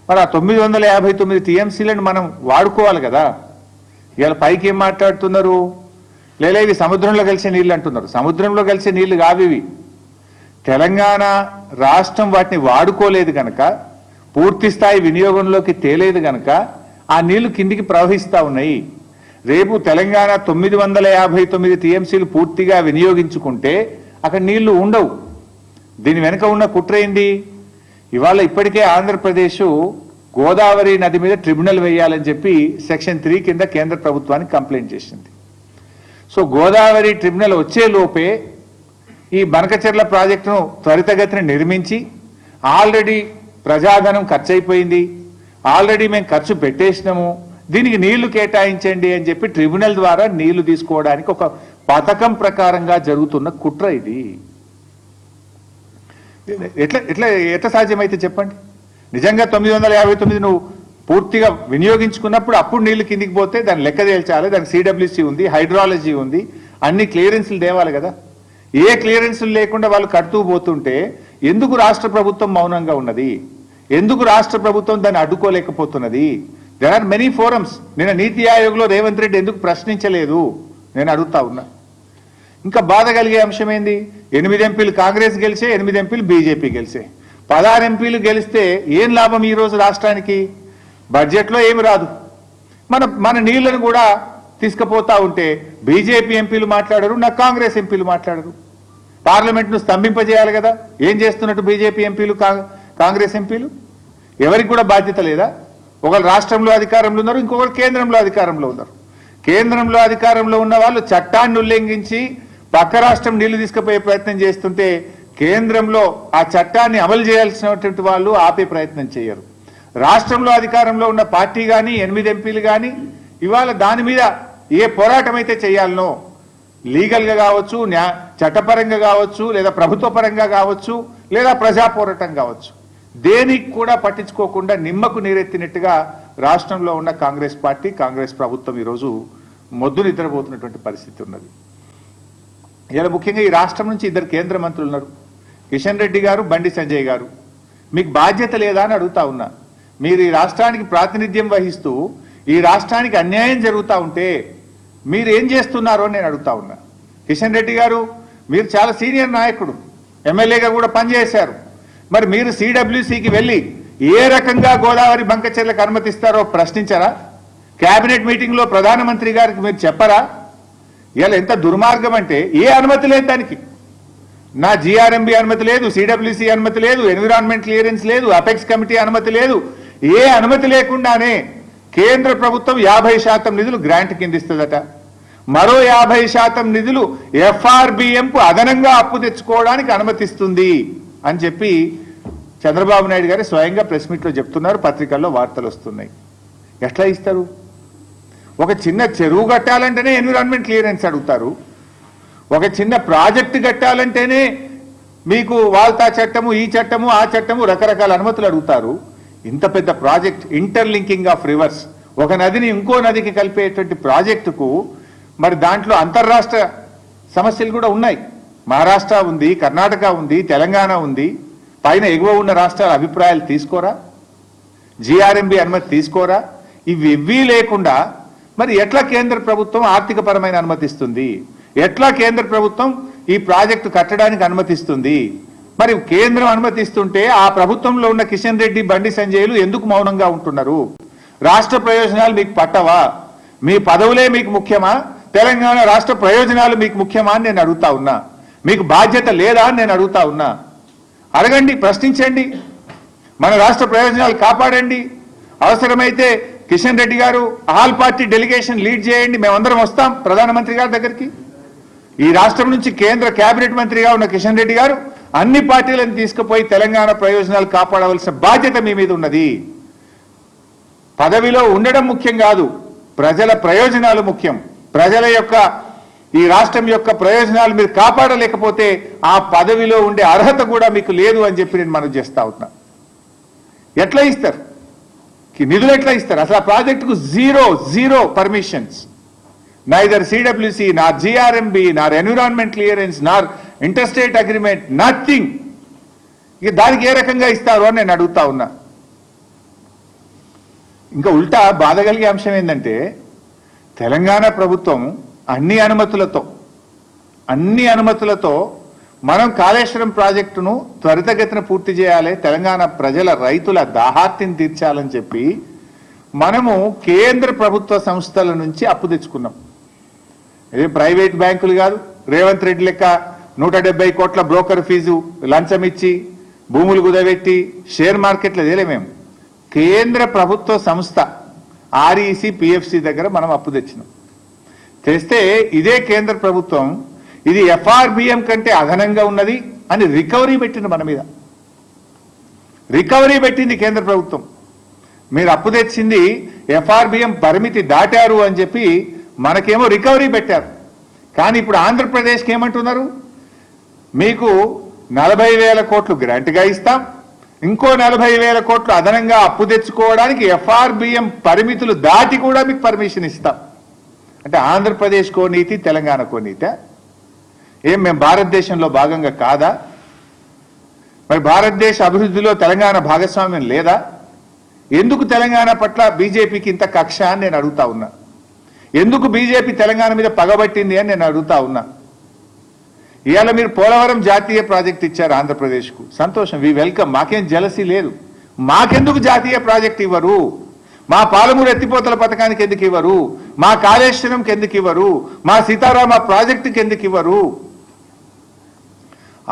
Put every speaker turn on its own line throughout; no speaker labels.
మరి ఆ 959 టీఎంసీలను మనం వాడుకోవాలి కదా. ఇవాళ పైకి ఏం మాట్లాడుతున్నారు, లేదా ఇవి సముద్రంలో కలిసే నీళ్ళు అంటున్నారు. సముద్రంలో కలిసే నీళ్లు కావు ఇవి. తెలంగాణ రాష్ట్రం వాటిని వాడుకోలేదు కనుక, పూర్తి స్థాయి వినియోగంలోకి తేలేదు కనుక ఆ నీళ్లు కిందికి ప్రవహిస్తూ ఉన్నాయి. రేపు తెలంగాణ 959 టీఎంసీలు పూర్తిగా వినియోగించుకుంటే అక్కడ నీళ్లు ఉండవు. దీని వెనుక ఉన్న కుట్ర ఏంది? ఇవాళ ఇప్పటికే ఆంధ్రప్రదేశ్ గోదావరి నది మీద ట్రిబ్యునల్ వేయాలని చెప్పి సెక్షన్ 3 కింద కేంద్ర ప్రభుత్వానికి కంప్లైంట్ చేసింది. సో గోదావరి ట్రిబ్యునల్ వచ్చే లోపే ఈ బనకచెర్ల ప్రాజెక్టును త్వరితగతిన నిర్మించి, ఆల్రెడీ ప్రజాధనం ఖర్చు అయిపోయింది, ఆల్రెడీ మేము ఖర్చు పెట్టేసినాము, దీనికి నీళ్లు కేటాయించండి అని చెప్పి ట్రిబ్యునల్ ద్వారా నీళ్లు తీసుకోవడానికి ఒక పథకం ప్రకారంగా జరుగుతున్న కుట్ర ఇది. ఎట్లా సాధ్యమైతే చెప్పండి. నిజంగా 959 నువ్వు పూర్తిగా వినియోగించుకున్నప్పుడు అప్పుడు నీళ్లు కిందికి పోతే దాన్ని లెక్క తేల్చాలి. దానికి సిడబ్ల్యూసీ ఉంది, హైడ్రాలజీ ఉంది, అన్ని క్లియరెన్స్లు తేవాలి కదా. ఏ క్లియరెన్స్లు లేకుండా వాళ్ళు కడుతూ పోతుంటే ఎందుకు రాష్ట్ర ప్రభుత్వం మౌనంగా ఉన్నది? ఎందుకు రాష్ట్ర ప్రభుత్వం దాన్ని అడ్డుకోలేకపోతున్నది? There are many forums. నిన్న నీతి ఆయోగ్లో రేవంత్ రెడ్డి ఎందుకు ప్రశ్నించలేదు నేను అడుగుతా ఉన్నా. ఇంకా బాధ కలిగే అంశం ఏంది? 8 ఎంపీలు కాంగ్రెస్ గెలిచే, 8 ఎంపీలు బీజేపీ గెలిచే. 16 ఎంపీలు గెలిస్తే ఏం లాభం ఈరోజు రాష్ట్రానికి? బడ్జెట్లో ఏమి రాదు. మన నీళ్లను కూడా తీసుకుపోతా ఉంటే బీజేపీ ఎంపీలు మాట్లాడరు, నా కాంగ్రెస్ ఎంపీలు మాట్లాడరు. పార్లమెంట్ను స్తంభింపజేయాలి కదా. ఏం చేస్తున్నట్టు బీజేపీ ఎంపీలు, కాంగ్రెస్ ఎంపీలు? ఎవరికి కూడా బాధ్యత లేదా? ఒకరు రాష్ట్రంలో అధికారంలో ఉన్నారు, ఇంకొకరు కేంద్రంలో అధికారంలో ఉన్నారు. కేంద్రంలో అధికారంలో ఉన్న వాళ్ళు చట్టాన్ని ఉల్లంఘించి పక్క రాష్ట్రం నీళ్లు తీసుకుపోయే ప్రయత్నం చేస్తుంటే కేంద్రంలో ఆ చట్టాన్ని అమలు చేయాల్సినటువంటి వాళ్ళు ఆపే ప్రయత్నం చేయరు. రాష్ట్రంలో అధికారంలో ఉన్న పార్టీ కానీ 8 ఎంపీలు కానీ ఇవాళ దాని మీద ఏ పోరాటం అయితే చేయాలనో, లీగల్గా కావచ్చు, చట్టపరంగా కావచ్చు, లేదా ప్రభుత్వ పరంగా కావచ్చు, లేదా ప్రజా పోరాటం కావచ్చు, దేనికి కూడా పట్టించుకోకుండా నిమ్మకు నీరెత్తినట్టుగా రాష్ట్రంలో ఉన్న కాంగ్రెస్ పార్టీ, కాంగ్రెస్ ప్రభుత్వం ఈరోజు మొద్దు నిద్రపోతున్నటువంటి పరిస్థితి ఉన్నది. ఇలా ముఖ్యంగా ఈ రాష్ట్రం నుంచి 2 కేంద్ర మంత్రులు ఉన్నారు, కిషన్ రెడ్డి గారు, బండి సంజయ్ గారు. మీకు బాధ్యత లేదా అని అడుగుతా ఉన్నా. మీరు ఈ రాష్ట్రానికి ప్రాతినిధ్యం వహిస్తూ ఈ రాష్ట్రానికి అన్యాయం జరుగుతూ ఉంటే మీరు ఏం చేస్తున్నారో నేను అడుగుతా ఉన్నా. కిషన్ రెడ్డి గారు, మీరు చాలా సీనియర్ నాయకుడు, ఎమ్మెల్యేగా కూడా పనిచేశారు. మరి మీరు సిడబ్ల్యూసీకి వెళ్ళి ఏ రకంగా గోదావరి బంకచెర్లకు అనుమతిస్తారో ప్రశ్నించారా? కేబినెట్ మీటింగ్లో ప్రధానమంత్రి గారికి మీరు చెప్పరా? ఇలా ఎంత దుర్మార్గం అంటే, ఏ అనుమతి లేదు దానికి. నా జిఆర్ఎంబి అనుమతి లేదు, సిడబ్ల్యూసీ అనుమతి లేదు, ఎన్విరాన్మెంట్ క్లియరెన్స్ లేదు, అపెక్స్ కమిటీ అనుమతి లేదు. ఏ అనుమతి లేకుండానే కేంద్ర ప్రభుత్వం 50% నిధులు గ్రాంట్ కింద ఇస్తుందట. మరో 50% నిధులు ఎఫ్ఆర్బిఎంకు అదనంగా అప్పు తెచ్చుకోవడానికి అనుమతిస్తుంది అని చెప్పి చంద్రబాబు నాయుడు గారు స్వయంగా ప్రెస్ మీట్లో చెప్తున్నారు, పత్రికల్లో వార్తలు వస్తున్నాయి. ఎట్లా ఇస్తారు? ఒక చిన్న చెరువు కట్టాలంటేనే ఎన్విరాన్మెంట్ క్లియరెన్స్ అడుగుతారు, ఒక చిన్న ప్రాజెక్టు కట్టాలంటేనే మీకు వాల్తా చట్టము, ఈ చట్టము, ఆ చట్టము, రకరకాల అనుమతులు అడుగుతారు. ఇంత పెద్ద ప్రాజెక్ట్, ఇంటర్లింకింగ్ ఆఫ్ రివర్స్, ఒక నదిని ఇంకో నదికి కలిపేటువంటి ప్రాజెక్టుకు మరి దాంట్లో అంతర్రాష్ట్ర సమస్యలు కూడా ఉన్నాయి. మహారాష్ట్ర ఉంది, కర్ణాటక ఉంది, తెలంగాణ ఉంది. పైన ఎగువ ఉన్న రాష్ట్రాల అభిప్రాయాలు తీసుకోరా? జిఆర్ఎంబి అనుమతి తీసుకోరా? ఇవి లేకుండా మరి ఎట్లా కేంద్ర ప్రభుత్వం ఆర్థిక పరమైన అనుమతిస్తుంది? ఎట్లా కేంద్ర ప్రభుత్వం ఈ ప్రాజెక్టు కట్టడానికి అనుమతిస్తుంది? మరి కేంద్రం అనుమతిస్తుంటే ఆ ప్రభుత్వంలో ఉన్న కిషన్ రెడ్డి, బండి సంజయ్లు ఎందుకు మౌనంగా ఉంటున్నారు? రాష్ట్ర ప్రయోజనాలు మీకు పట్టవా? మీ పదవులే మీకు ముఖ్యమా? తెలంగాణ రాష్ట్ర ప్రయోజనాలు మీకు ముఖ్యమా అని నేను అడుగుతా ఉన్నా. మీకు బాధ్యత లేదా అని నేను అడుగుతా ఉన్నా. అడగండి, ప్రశ్నించండి, మన రాష్ట్ర ప్రయోజనాలు కాపాడండి. అవసరమైతే కిషన్ రెడ్డి గారు ఆల్ పార్టీ డెలిగేషన్ లీడ్ చేయండి, మేమందరం వస్తాం ప్రధానమంత్రి గారి దగ్గరికి. ఈ రాష్ట్రం నుంచి కేంద్ర కేబినెట్ మంత్రిగా ఉన్న కిషన్ రెడ్డి గారు అన్ని పార్టీలను తీసుకుపోయి తెలంగాణ ప్రయోజనాలు కాపాడవలసిన బాధ్యత మీ మీద ఉన్నది. పదవిలో ఉండడం ముఖ్యం కాదు, ప్రజల ప్రయోజనాలు ముఖ్యం. ప్రజల యొక్క, ఈ రాష్ట్రం యొక్క ప్రయోజనాలు మీరు కాపాడలేకపోతే ఆ పదవిలో ఉండే అర్హత కూడా మీకు లేదు అని చెప్పి నేను మనవి చేస్తా ఉన్నా. ఎట్లా ఇస్తారు నిధులు? ఎట్లా ఇస్తారు? అసలు ఆ ప్రాజెక్టుకు జీరో పర్మిషన్స్, నైదర్ సిడబ్ల్యూసి, నార్ జిఆర్ఎంబి, నార్ ఎన్విరాన్మెంట్ క్లియరెన్స్, నార్ ఇంటర్స్టేట్ అగ్రిమెంట్, నథింగ్. ఇక దానికి ఏ రకంగా ఇస్తారు అని నేను అడుగుతా ఉన్నా. ఇంకా ఉల్టా బాధ కలిగే అంశం ఏంటంటే తెలంగాణ ప్రభుత్వం అన్ని అనుమతులతో మనం కాళేశ్వరం ప్రాజెక్టును త్వరితగతిన పూర్తి చేయాలి, తెలంగాణ ప్రజల రైతుల దాహార్తిని తీర్చాలని చెప్పి మనము కేంద్ర ప్రభుత్వ సంస్థల నుంచి అప్పు తెచ్చుకున్నాం. ఇదే ప్రైవేట్ బ్యాంకులు కాదు, రేవంత్ రెడ్డి లెక్క 170 కోట్ల బ్రోకర్ ఫీజు లంచం ఇచ్చి భూములు కుదబెట్టి షేర్ మార్కెట్లో తేలే మేము. కేంద్ర ప్రభుత్వ సంస్థ ఆర్ఈసి పిఎఫ్సి దగ్గర మనం అప్పు తెచ్చినాం. తెస్తే ఇదే కేంద్ర ప్రభుత్వం ఇది ఎఫ్ఆర్బిఎం కంటే అదనంగా ఉన్నది అని రికవరీ పెట్టింది, మన మీద రికవరీ పెట్టింది కేంద్ర ప్రభుత్వం. మీరు అప్పు తెచ్చింది ఎఫ్ఆర్బిఎం పరిమితి దాటారు అని చెప్పి మనకేమో రికవరీ పెట్టారు. కానీ ఇప్పుడు ఆంధ్రప్రదేశ్కి ఏమంటున్నారు, మీకు 40,000 కోట్లు గ్రాంట్గా ఇస్తాం, ఇంకో 40,000 కోట్లు అదనంగా అప్పు తెచ్చుకోవడానికి ఎఫ్ఆర్బిఎం పరిమితులు దాటి కూడా మీకు పర్మిషన్ ఇస్తాం. అంటే ఆంధ్రప్రదేశ్కో నీతి, తెలంగాణకో నీతి. ఏం మేము భారతదేశంలో భాగంగా కాదా? మరి భారతదేశ అభివృద్ధిలో తెలంగాణ భాగస్వామ్యం లేదా? ఎందుకు తెలంగాణ పట్ల బీజేపీకి ఇంత కక్ష అని నేను అడుగుతా ఉన్నా. ఎందుకు బీజేపీ తెలంగాణ మీద పగబట్టింది అని నేను అడుగుతా ఉన్నా. ఇవాళ మీరు పోలవరం జాతీయ ప్రాజెక్ట్ ఇచ్చారు ఆంధ్రప్రదేశ్కు, సంతోషం, వి వెల్కమ్, మాకేం జలసీ లేదు. మాకెందుకు జాతీయ ప్రాజెక్ట్ ఇవ్వరు? మా పాలమూరు ఎత్తిపోతల పథకానికి ఎందుకు ఇవ్వరు? మా కాళేశ్వరంకి ఎందుకు ఇవ్వరు? మా సీతారామ ప్రాజెక్టుకి ఎందుకు ఇవ్వరు?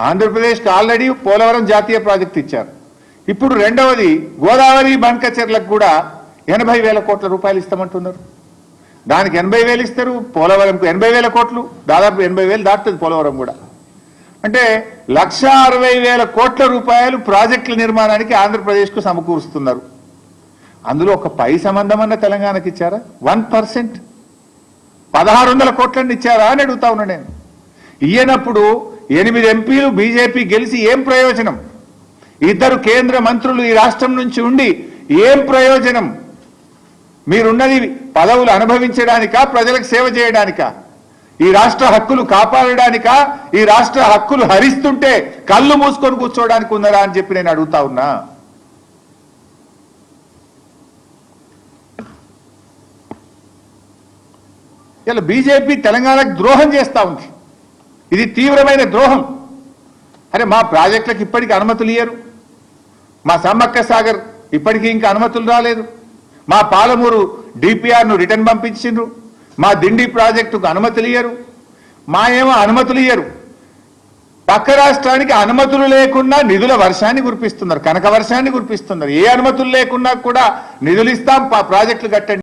ఆంధ్రప్రదేశ్కి ఆల్రెడీ పోలవరం జాతీయ ప్రాజెక్ట్ ఇచ్చారు. ఇప్పుడు రెండవది గోదావరి బండ్కచెర్లకు కూడా 80,000 కోట్ల రూపాయలు ఇస్తామంటున్నారు. దానికి 80,000 ఇస్తారు, పోలవరంకు 80,000 కోట్లు, దాదాపు 80,000 దాటుతుంది పోలవరం కూడా. అంటే 1,60,000 కోట్ల రూపాయలు ప్రాజెక్టుల నిర్మాణానికి ఆంధ్రప్రదేశ్కు సమకూరుస్తున్నారు. అందులో ఒక పై సంబంధం అన్న తెలంగాణకి ఇచ్చారా? 1%, 1,600 కోట్లని ఇచ్చారా అని అడుగుతా ఉన్నా నేను. ఇయ్యనప్పుడు 8 ఎంపీలు బీజేపీ గెలిచి ఏం ప్రయోజనం? 2 కేంద్ర మంత్రులు ఈ రాష్ట్రం నుంచి ఉండి ఏం ప్రయోజనం? మీరున్నది పదవులు అనుభవించడానికా, ప్రజలకు సేవ చేయడానికా? ఈ రాష్ట్ర హక్కులు కాపాడడానికా? ఈ రాష్ట్ర హక్కులు హరిస్తుంటే కళ్ళు మూసుకొని కూర్చోవడానికి ఉన్నారా అని చెప్పి నేను అడుగుతా ఉన్నా. ఇలా బీజేపీ తెలంగాణకు ద్రోహం చేస్తూ ఉంది. ఇది తీవ్రమైన ద్రోహం. అరే మా ప్రాజెక్టులకు ఇప్పటికీ అనుమతులు ఇయ్యరు, మా సమ్మక్క సాగర్ ఇప్పటికీ ఇంకా అనుమతులు రాలేదు, మా పాలమూరు డిపిఆర్ను రిటర్న్ పంపించిండ్రు, మా దిండి ప్రాజెక్టుకు అనుమతులు ఇయ్యరు, మా ఏమో అనుమతులు ఇయ్యరు. పక్క రాష్ట్రానికి అనుమతులు లేకుండా నిధుల వర్షాన్ని కురిపిస్తున్నారు, కనక వర్షాన్ని కురిపిస్తున్నారు. ఏ అనుమతులు లేకున్నా కూడా నిధులు ఇస్తాం, ప్రాజెక్టులు కట్టండి.